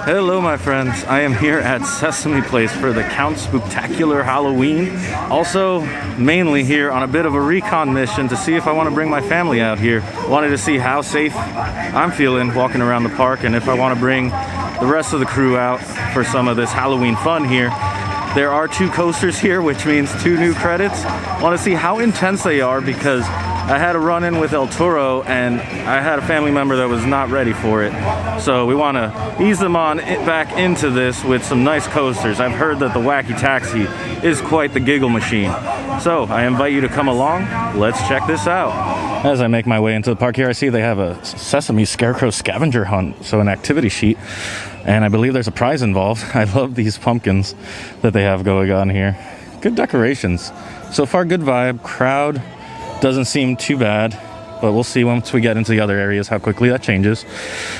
Hello my friends, I am here at Sesame Place for the Count Spooktacular Halloween. Also, mainly here on a bit of a recon mission to see if I want to bring my family out here. Wanted to see how safe I'm feeling walking around the park and if I want to bring the rest of the crew out for some of this Halloween fun here. There are 2 coasters here, which means 2 new credits. Want to see how intense they are because I had a run-in with El Toro and I had a family member that was not ready for it. So we want to ease them on back into this with some nice coasters. I've heard that the Wacky Taxi is quite the giggle machine. So I invite you to come along. Let's check this out. As I make my way into the park here, I see they have a Sesame Scarecrow scavenger hunt, so an activity sheet. And I believe there's a prize involved. I love these pumpkins that they have going on here. Good decorations. So far, good vibe. Crowd doesn't seem too bad, but we'll see once we get into the other areas how quickly that changes.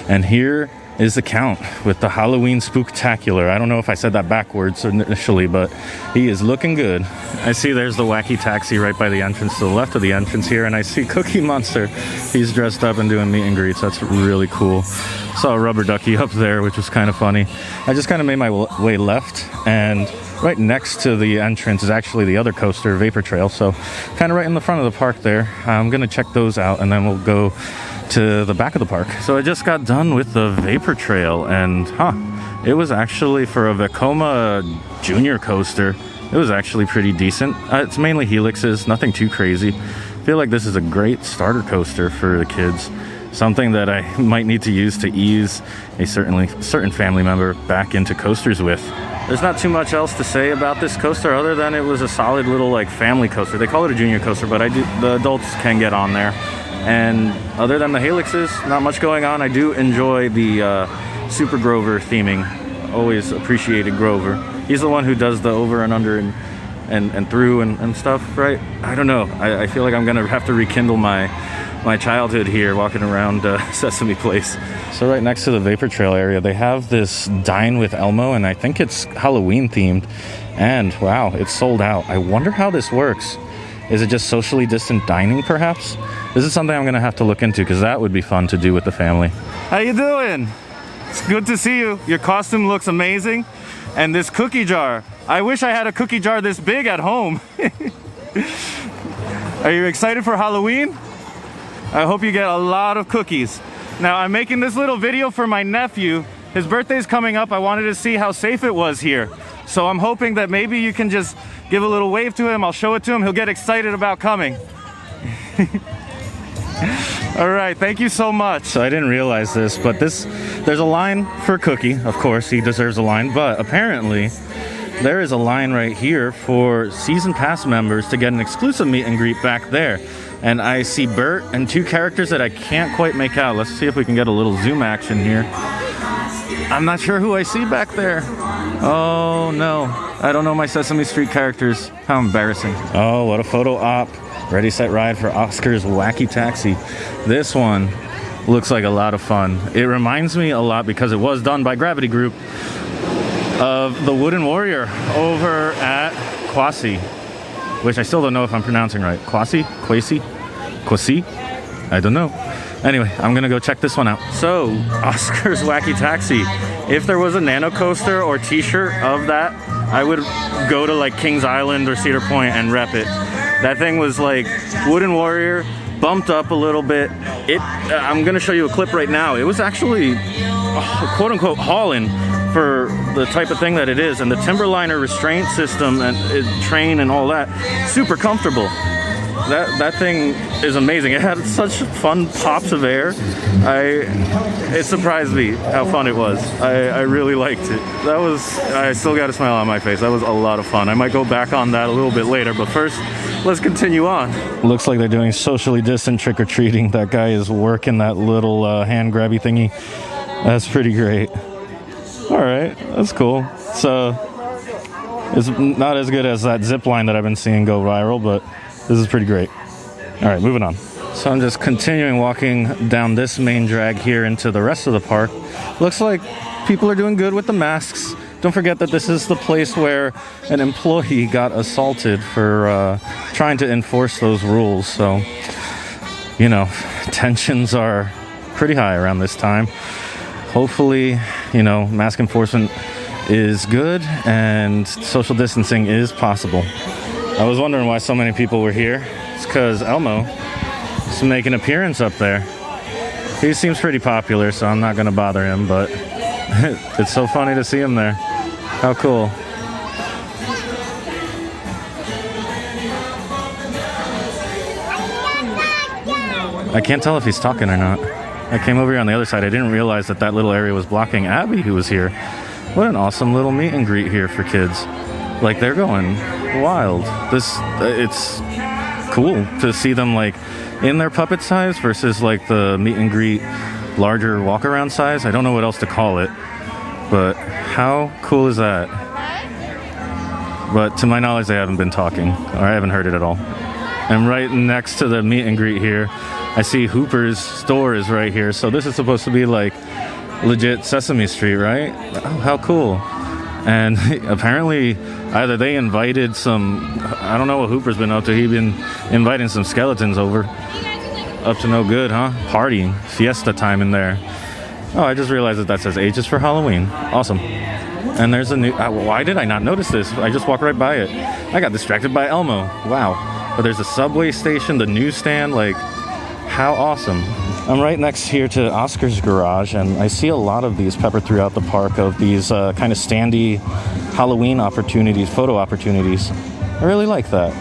And here is the Count with the Halloween Spooktacular. I don't know if I said that backwards initially, but he is looking good. I see there's the Wacky Taxi right by the entrance to the left of the entrance here, and I see Cookie Monster. He's dressed up and doing meet and greets. That's really cool. Saw a rubber ducky up there, which was kind of funny. I just kind of made my way left, and right next to the entrance is actually the other coaster, Vapor Trail. So kind of right in the front of the park there. I'm going to check those out, and then we'll go to the back of the park. So I just got done with the Vapor Trail, and it was actually for a Vekoma junior coaster. It was actually pretty decent. It's mainly helixes, nothing too crazy. I feel like this is a great starter coaster for the kids. Something that I might need to use to ease a certain family member back into coasters with. There's not too much else to say about this coaster other than it was a solid little like family coaster. They call it a junior coaster, but the adults can get on there. And other than the helixes, not much going on. I do enjoy the Super Grover theming. Always appreciated Grover. He's the one who does the over and under and through and stuff, right? I don't know. I feel like I'm gonna have to rekindle my childhood here walking around Sesame Place. So right next to the Vapor Trail area, they have this Dine with Elmo, and I think it's Halloween themed. And wow, it's sold out. I wonder how this works. Is it just socially distant dining, perhaps? This is something I'm gonna have to look into because that would be fun to do with the family. How you doing? It's good to see you. Your costume looks amazing. And this cookie jar. I wish I had a cookie jar this big at home. Are you excited for Halloween? I hope you get a lot of cookies. Now, I'm making this little video for my nephew. His birthday's coming up. I wanted to see how safe it was here. So I'm hoping that maybe you can just give a little wave to him. I'll show it to him. He'll get excited about coming. All right, thank you so much. So I didn't realize this, but there's a line for Cookie. Of course, he deserves a line, but apparently there is a line right here for season pass members to get an exclusive meet and greet back there. And I see Bert and 2 characters that I can't quite make out. Let's see if we can get a little zoom action here. I'm not sure who I see back there. Oh no, I don't know my Sesame Street characters. How embarrassing. Oh, what a photo op. Ready, set, ride for Oscar's Wacky Taxi. This one looks like a lot of fun. It reminds me a lot, because it was done by Gravity Group, of the Wooden Warrior over at Kwasi, which I still don't know if I'm pronouncing right. Kwasi? I don't know. Anyway, I'm gonna go check this one out. So, Oscar's Wacky Taxi. If there was a nano coaster or t-shirt of that, I would go to like Kings Island or Cedar Point and rep it. That thing was like Wooden Warrior, bumped up a little bit. I'm gonna show you a clip right now. It was actually quote unquote hauling for the type of thing that it is, and the Timberliner restraint system and train and all that, super comfortable. That thing is amazing. It had such fun pops of air. It surprised me how fun it was. I really liked it. I still got a smile on my face. That was a lot of fun. I might go back on that a little bit later, but first, let's continue on. Looks like they're doing socially distant trick-or-treating. That guy is working that little hand grabby thingy. That's pretty great. All right, that's cool. So it's not as good as that zip line that I've been seeing go viral, but this is pretty great. All right, moving on. So I'm just continuing walking down this main drag here into the rest of the park. Looks like people are doing good with the masks. Don't forget that this is the place where an employee got assaulted for trying to enforce those rules. So, you know, tensions are pretty high around this time. hopefully, you know, mask enforcement is good and social distancing is possible. I was wondering why so many people were here. It's because Elmo is making an appearance up there. He seems pretty popular, so I'm not going to bother him, but it's so funny to see him there. How cool. I can't tell if he's talking or not. I came over here on the other side. I didn't realize that that little area was blocking Abby, who was here. What an awesome little meet and greet here for kids. Like, they're going wild. It's cool to see them like in their puppet size versus like the meet and greet larger walk around size. I don't know what else to call it, but how cool is that? But to my knowledge, they haven't been talking, or I haven't heard it at all. And right next to the meet and greet here, I see Hooper's store is right here. So this is supposed to be like legit Sesame Street, right? Oh, how cool. And apparently either they invited some, I don't know what Hooper's been up to. He's been inviting some skeletons over. Up to no good, huh? Partying, fiesta time in there. Oh, I just realized that says ages for Halloween. Awesome. And there's a new, why did I not notice this? I just walked right by it. I got distracted by Elmo. Wow. But there's a subway station, the newsstand, like, how awesome. I'm right next here to Oscar's garage, and I see a lot of these peppered throughout the park of these kind of standy Halloween opportunities, photo opportunities. I really like that.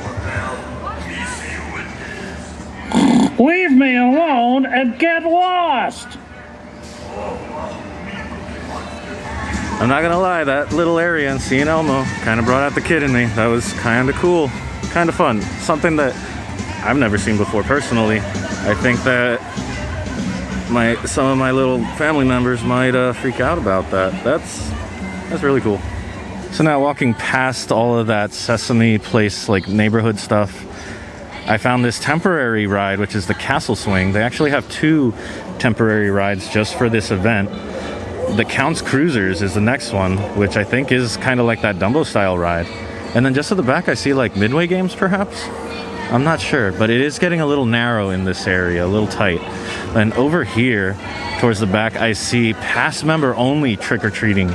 Leave me alone and get lost! I'm not gonna lie, that little area and seeing Elmo kind of brought out the kid in me. That was kind of cool, kind of fun. Something that I've never seen before personally. I think that some of my little family members might freak out about that. That's really cool. So now walking past all of that Sesame Place like neighborhood stuff, I found this temporary ride, which is the Castle Swing. They actually have 2 temporary rides just for this event. The Count's Cruisers is the next one, which I think is kind of like that Dumbo style ride. And then just at the back I see like Midway games perhaps? I'm not sure, but it is getting a little narrow in this area, a little tight. And over here, towards the back, I see pass member only trick-or-treating.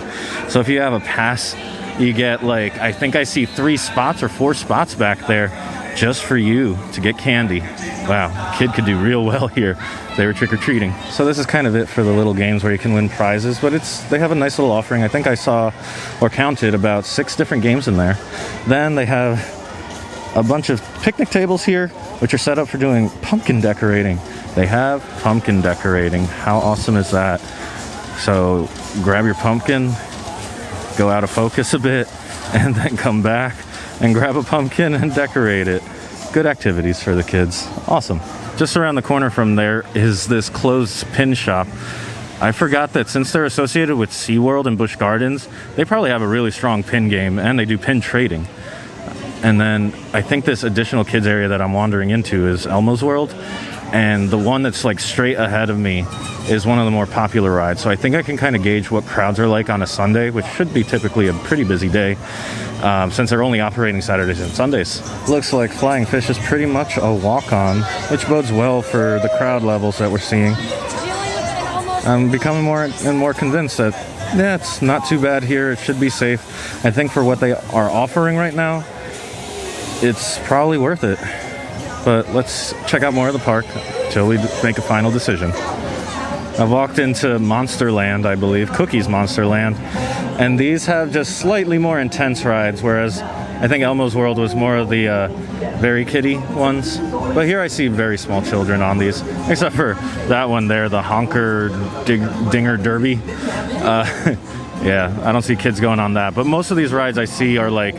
So if you have a pass, you get like, I think I see 3 spots or 4 spots back there just for you to get candy. Wow, kid could do real well here. They were trick-or-treating. So this is kind of it for the little games where you can win prizes, but they have a nice little offering. I think I saw or counted about 6 different games in there. Then they have a bunch of picnic tables here, which are set up for doing pumpkin decorating. They have pumpkin decorating. How awesome is that? So grab your pumpkin, go out of focus a bit, and then come back and grab a pumpkin and decorate it. Good activities for the kids. Awesome. Just around the corner from there is this closed pin shop. I forgot that since they're associated with SeaWorld and Busch Gardens, they probably have a really strong pin game, and they do pin trading. And then I think this additional kids area that I'm wandering into is Elmo's World. And the one that's like straight ahead of me is one of the more popular rides. So I think I can kind of gauge what crowds are like on a Sunday, which should be typically a pretty busy day, since they're only operating Saturdays and Sundays. Looks like Flying Fish is pretty much a walk-on, which bodes well for the crowd levels that we're seeing. I'm becoming more and more convinced that, yeah, it's not too bad here. It should be safe. I think for what they are offering right now, it's probably worth it. But let's check out more of the park till we make a final decision. I've walked into Monsterland, I believe, Cookie's Monsterland, and these have just slightly more intense rides, whereas I think Elmo's World was more of the very kiddie ones. But here I see very small children on these, except for that one there, the Honker Dinger Derby. Yeah, I don't see kids going on that. But most of these rides I see are like,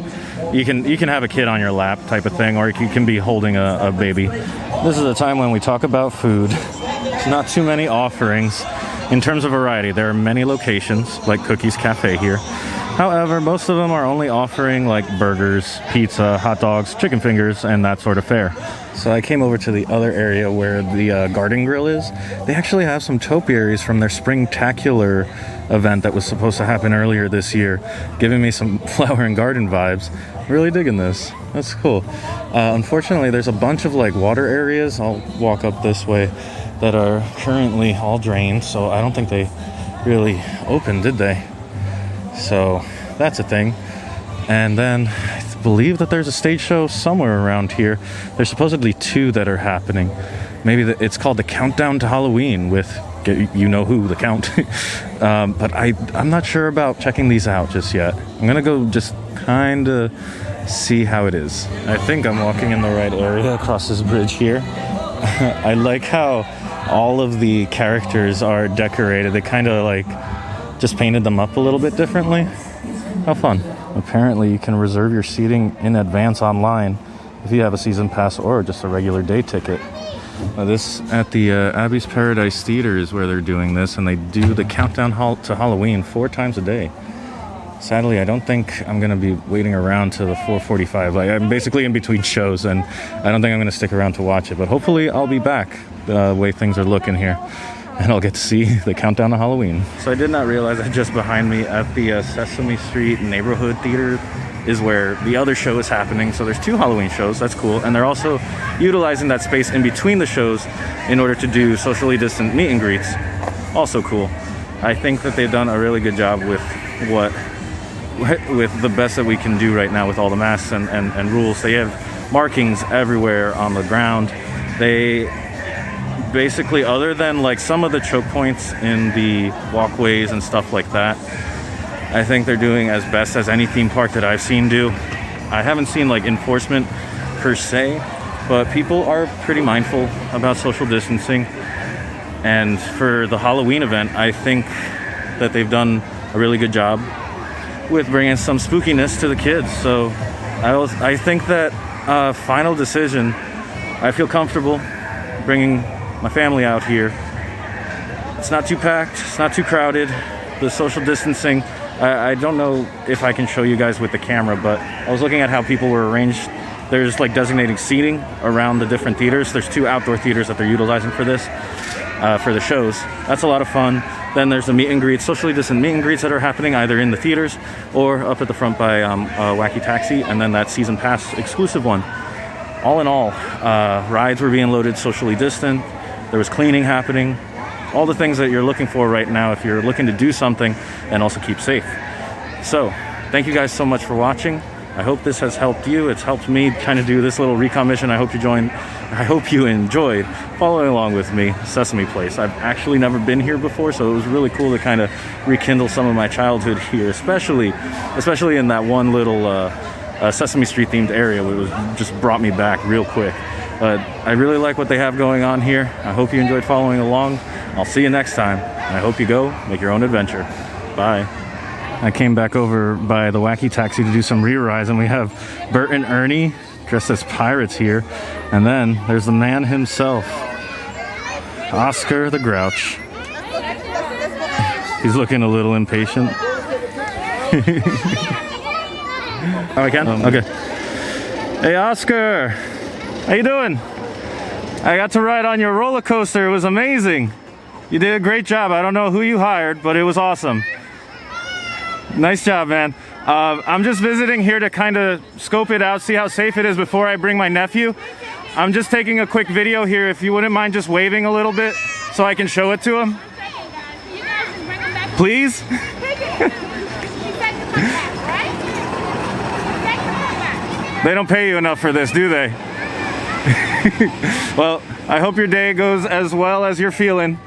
you can have a kid on your lap type of thing, or you can be holding a baby. This is a time when we talk about food. There's not too many offerings. In terms of variety, there are many locations, like Cookie's Cafe here. However, most of them are only offering like burgers, pizza, hot dogs, chicken fingers, and that sort of fare. So I came over to the other area where the garden grill is. They actually have some topiaries from their Spooktacular event that was supposed to happen earlier this year, giving me some flower and garden vibes. Really digging this. That's cool. Unfortunately, there's a bunch of like water areas. I'll walk up this way that are currently all drained, so I don't think they really open, did they? So that's a thing. And then I believe that there's a stage show somewhere around here. There's supposedly 2 that are happening. Maybe it's called the Countdown to Halloween with you know who, the Count. But I'm not sure about checking these out just yet. I'm gonna go just kind of see how it is. I think I'm walking in the right area across this bridge here. I like how all of the characters are decorated. They kind of like just painted them up a little bit differently. How fun. Apparently you can reserve your seating in advance online if you have a season pass or just a regular day ticket. This at the Abby's Paradise Theater is where they're doing this, and they do the Countdown to Halloween 4 times a day. Sadly, I don't think I'm going to be waiting around to the 4:45. Like, I'm basically in between shows, and I don't think I'm going to stick around to watch it. But hopefully I'll be back the way things are looking here, and I'll get to see the Countdown to Halloween. So I did not realize that just behind me at the Sesame Street Neighborhood Theater is where the other show is happening. So there's 2 Halloween shows. That's cool. And they're also utilizing that space in between the shows in order to do socially distant meet and greets. Also cool. I think that they've done a really good job with the best that we can do right now with all the masks and rules. They have markings everywhere on the ground. They basically, other than like some of the choke points in the walkways and stuff like that, I think they're doing as best as any theme park that I've seen do. I haven't seen like enforcement per se, but people are pretty mindful about social distancing. And for the Halloween event, I think that they've done a really good job with bringing some spookiness to the kids. So I think that final decision, I feel comfortable bringing my family out here. It's not too packed, it's not too crowded. The social distancing, I don't know if I can show you guys with the camera, but I was looking at how people were arranged. There's like designated seating around the different theaters. There's 2 outdoor theaters that they're utilizing for this, for the shows. That's a lot of fun. Then there's the meet and greets, socially distant meet and greets that are happening either in the theaters or up at the front by Wacky Taxi, and then that season pass exclusive one. All in all, rides were being loaded socially distant. There was cleaning happening. All the things that you're looking for right now if you're looking to do something and also keep safe. So, thank you guys so much for watching. I hope this has helped you. It's helped me kind of do this little recon mission. I hope you enjoyed following along with me, Sesame Place. I've actually never been here before, so it was really cool to kind of rekindle some of my childhood here, especially in that one little Sesame Street themed area where it was just brought me back real quick. But I really like what they have going on here. I hope you enjoyed following along. I'll see you next time. I hope you go make your own adventure. Bye. I came back over by the Wacky Taxi to do some re-rides, and we have Bert and Ernie dressed as pirates here. And then there's the man himself, Oscar the Grouch. He's looking a little impatient. Oh, I can? Okay. Hey, Oscar. How you doing? I got to ride on your roller coaster. It was amazing. You did a great job. I don't know who you hired, but it was awesome. Nice job, man. I'm just visiting here to kind of scope it out, see how safe it is before I bring my nephew. I'm just taking a quick video here. If you wouldn't mind just waving a little bit so I can show it to him. Please? They don't pay you enough for this, do they? Well, I hope your day goes as well as you're feeling.